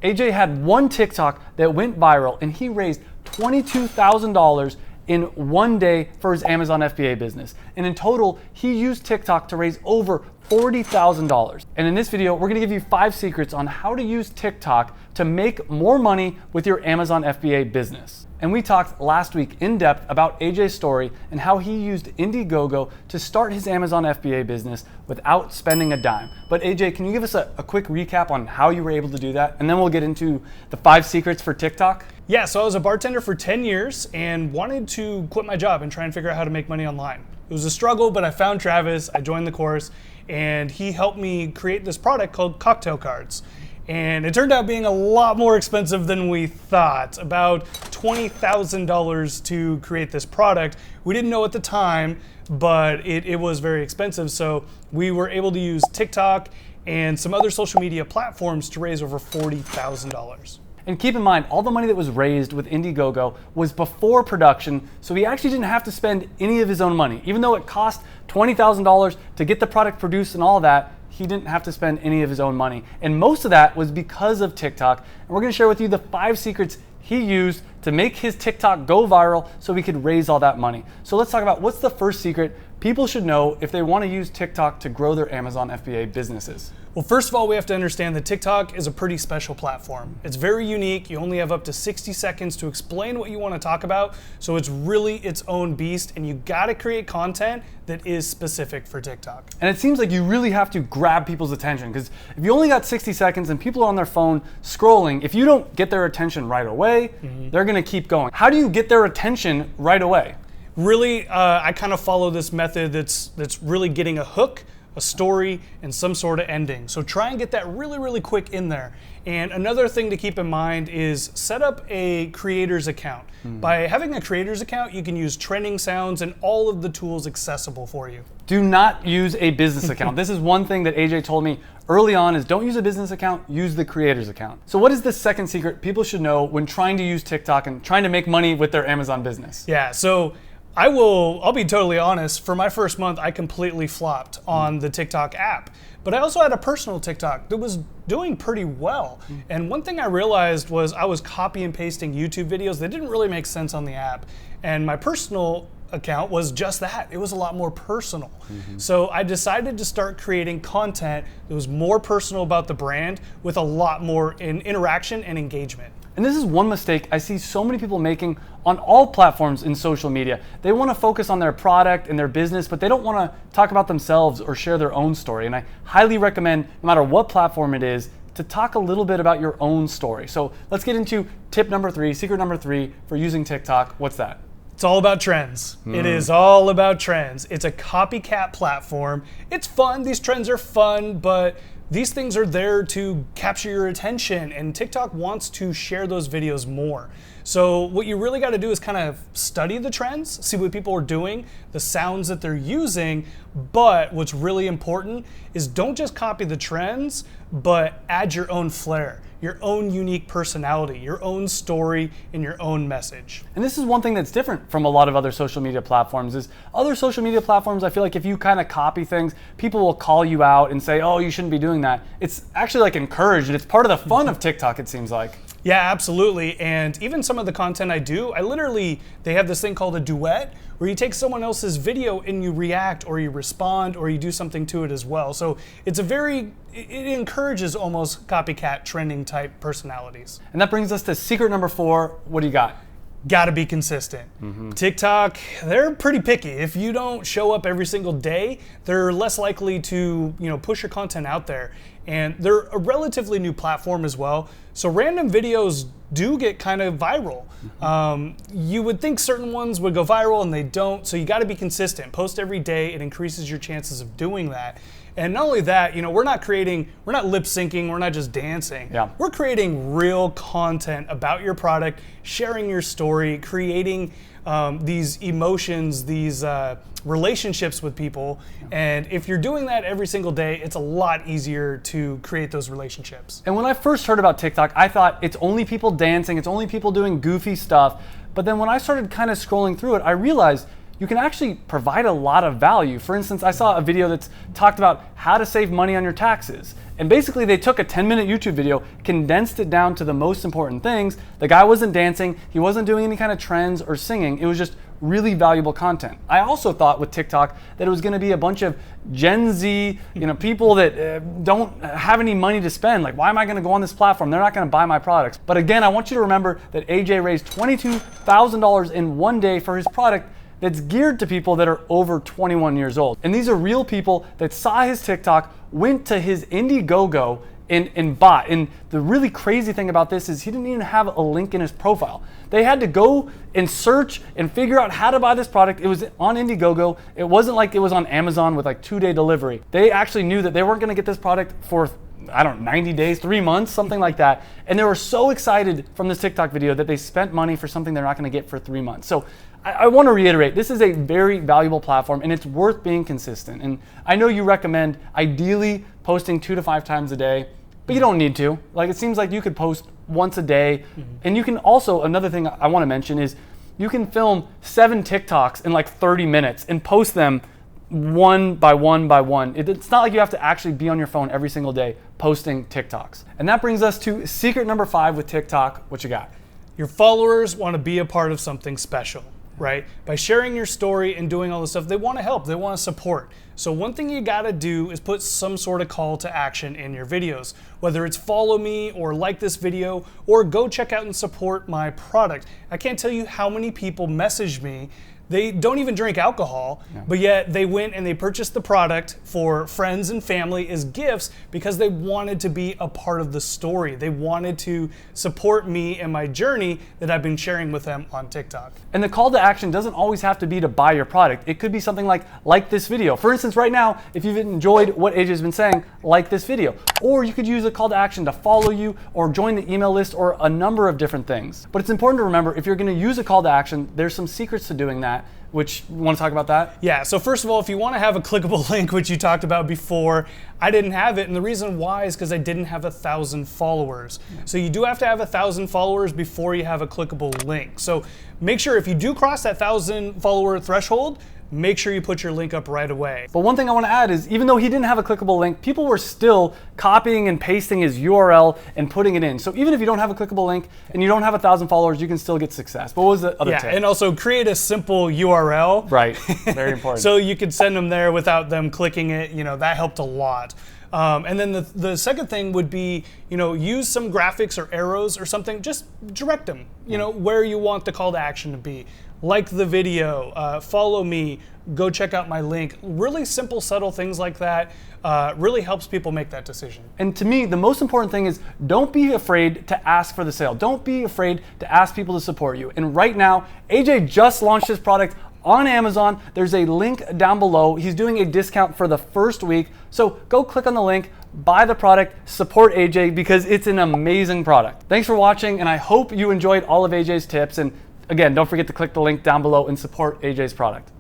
AJ had one TikTok that went viral and he raised $22,000 in one day for his Amazon FBA business. And in total, he used TikTok to raise over $40,000. And in this video, we're gonna give you 5 secrets on how to use TikTok to make more money with your Amazon FBA business. And we talked last week in depth about AJ's story and how he used Indiegogo to start his Amazon FBA business without spending a dime. But AJ, can you give us a quick recap on how you were able to do that? And then we'll get into the 5 secrets for TikTok. Yeah, so I was a bartender for 10 years and wanted to quit my job and try and figure out how to make money online. It was a struggle, but I found Travis, I joined the course, and he helped me create this product called cocktail cards. And it turned out being a lot more expensive than we thought, about $20,000 to create this product. We didn't know at the time, but it was very expensive. So we were able to use TikTok and some other social media platforms to raise over $40,000. And keep in mind, all the money that was raised with Indiegogo was before production, so he actually didn't have to spend any of his own money. Even though it cost $20,000 to get the product produced and all that, he didn't have to spend any of his own money. And most of that was because of TikTok. And we're gonna share with you the 5 secrets he used to make his TikTok go viral so he could raise all that money. So let's talk about what's the first secret people should know if they wanna use TikTok to grow their Amazon FBA businesses. Well, first of all, we have to understand that TikTok is a pretty special platform. It's very unique. You only have up to 60 seconds to explain what you want to talk about. So it's really its own beast, and you got to create content that is specific for TikTok. And it seems like you really have to grab people's attention, because if you only got 60 seconds and people are on their phone scrolling, if you don't get their attention right away, they're going to keep going. How do you get their attention right away? Really, I kind of follow this method that's really getting a hook, a story, and some sort of ending. So try and get that really, really quick in there. And another thing to keep in mind is set up a creator's account. By having a creator's account, you can use trending sounds and all of the tools accessible for you. Do not use a business account. This is one thing that AJ told me early on is don't use a business account, use the creator's account. So what is the second secret people should know when trying to use TikTok and trying to make money with their Amazon business? Yeah, so I'll be totally honest, for my first month, I completely flopped on the TikTok app. But I also had a personal TikTok that was doing pretty well. And one thing I realized was I was copy and pasting YouTube videos that didn't really make sense on the app. And my personal account was just that. It was a lot more personal. So I decided to start creating content that was more personal about the brand with a lot more interaction and engagement. And this is one mistake I see so many people making on all platforms in social media. They want to focus on their product and their business, but they don't want to talk about themselves or share their own story. And I highly recommend, no matter what platform it is, to talk a little bit about your own story. So let's get into tip number 3, secret number 3 for using TikTok. What's that? It's all about trends. It is all about trends. It's a copycat platform. It's fun. These trends are fun, but these things are there to capture your attention, and TikTok wants to share those videos more. So what you really got to do is kind of study the trends, see what people are doing, the sounds that they're using, but what's really important is don't just copy the trends, but add your own flair, your own unique personality, your own story, and your own message. And this is one thing that's different from a lot of other social media platforms is other social media platforms, I feel like if you kind of copy things, people will call you out and say, oh, you shouldn't be doing that. It's actually like encouraged, and it's part of the fun of TikTok, it seems like. Yeah, absolutely. And even some of the content I do, they have this thing called a duet, where you take someone else's video and you react or you respond or you do something to it as well. So it encourages almost copycat trending type personalities. And that brings us to secret number 4. What do you got? Gotta be consistent. TikTok, they're pretty picky. If you don't show up every single day, they're less likely to, push your content out there. And they're a relatively new platform as well. So random videos do get kind of viral. You would think certain ones would go viral and they don't. So you gotta be consistent. Post every day, it increases your chances of doing that. And not only that, we're not lip syncing, we're not just dancing. Yeah. We're creating real content about your product, sharing your story, creating these emotions, these relationships with people. And if you're doing that every single day, it's a lot easier to create those relationships. And when I first heard about TikTok, I thought it's only people dancing, it's only people doing goofy stuff. But then when I started kind of scrolling through it, I realized you can actually provide a lot of value. For instance, I saw a video that's talked about how to save money on your taxes. And basically they took a 10-minute YouTube video, condensed it down to the most important things. The guy wasn't dancing, he wasn't doing any kind of trends or singing. It was just really valuable content. I also thought with TikTok that it was gonna be a bunch of Gen Z, people that don't have any money to spend. Like, why am I gonna go on this platform? They're not gonna buy my products. But again, I want you to remember that AJ raised $22,000 in one day for his product that's geared to people that are over 21 years old. And these are real people that saw his TikTok, went to his Indiegogo and bought. And the really crazy thing about this is he didn't even have a link in his profile. They had to go and search and figure out how to buy this product. It was on Indiegogo. It wasn't like it was on Amazon with like 2-day delivery. They actually knew that they weren't gonna get this product for 90 days, 3 months, something like that. And they were so excited from this TikTok video that they spent money for something they're not gonna get for 3 months. So I want to reiterate, this is a very valuable platform and it's worth being consistent. And I know you recommend ideally posting 2 to 5 times a day, but you don't need to. Like, it seems like you could post once a day. And you can also, another thing I want to mention is you can film 7 TikToks in like 30 minutes and post them one by one by one. It's not like you have to actually be on your phone every single day posting TikToks. And that brings us to secret number 5 with TikTok. What you got? Your followers want to be a part of something special, right? By sharing your story and doing all this stuff, they want to help, they want to support. So one thing you gotta do is put some sort of call to action in your videos, whether it's follow me or like this video or go check out and support my product. I can't tell you how many people message me. They don't even drink alcohol, but yet they went and they purchased the product for friends and family as gifts because they wanted to be a part of the story. They wanted to support me and my journey that I've been sharing with them on TikTok. And the call to action doesn't always have to be to buy your product. It could be something like this video. For instance, right now, if you've enjoyed what AJ's been saying, like this video. Or you could use a call to action to follow you or join the email list or a number of different things. But it's important to remember, if you're gonna use a call to action, there's some secrets to doing that. Which, you want to talk about that? Yeah, so first of all, if you want to have a clickable link, which you talked about before, I didn't have it, and the reason why is because I didn't have 1,000 followers. So you do have to have 1,000 followers before you have a clickable link. So make sure if you do cross that 1,000 follower threshold, make sure you put your link up right away. But one thing I want to add is, even though he didn't have a clickable link, people were still copying and pasting his URL and putting it in. So even if you don't have a clickable link and you don't have 1,000 followers, you can still get success. But what was the other tip? And also create a simple URL. Right, very important. So you could send them there without them clicking it. That helped a lot. And then the second thing would be, use some graphics or arrows or something. Just direct them, where you want the call to action to be. Like the video, follow me, go check out my link. Really simple, subtle things like that really helps people make that decision. And to me, the most important thing is, don't be afraid to ask for the sale. Don't be afraid to ask people to support you. And right now, AJ just launched his product on Amazon. There's a link down below. He's doing a discount for the first week. So go click on the link, buy the product, support AJ because it's an amazing product. Thanks for watching, and I hope you enjoyed all of AJ's tips. And again, don't forget to click the link down below and support AJ's product.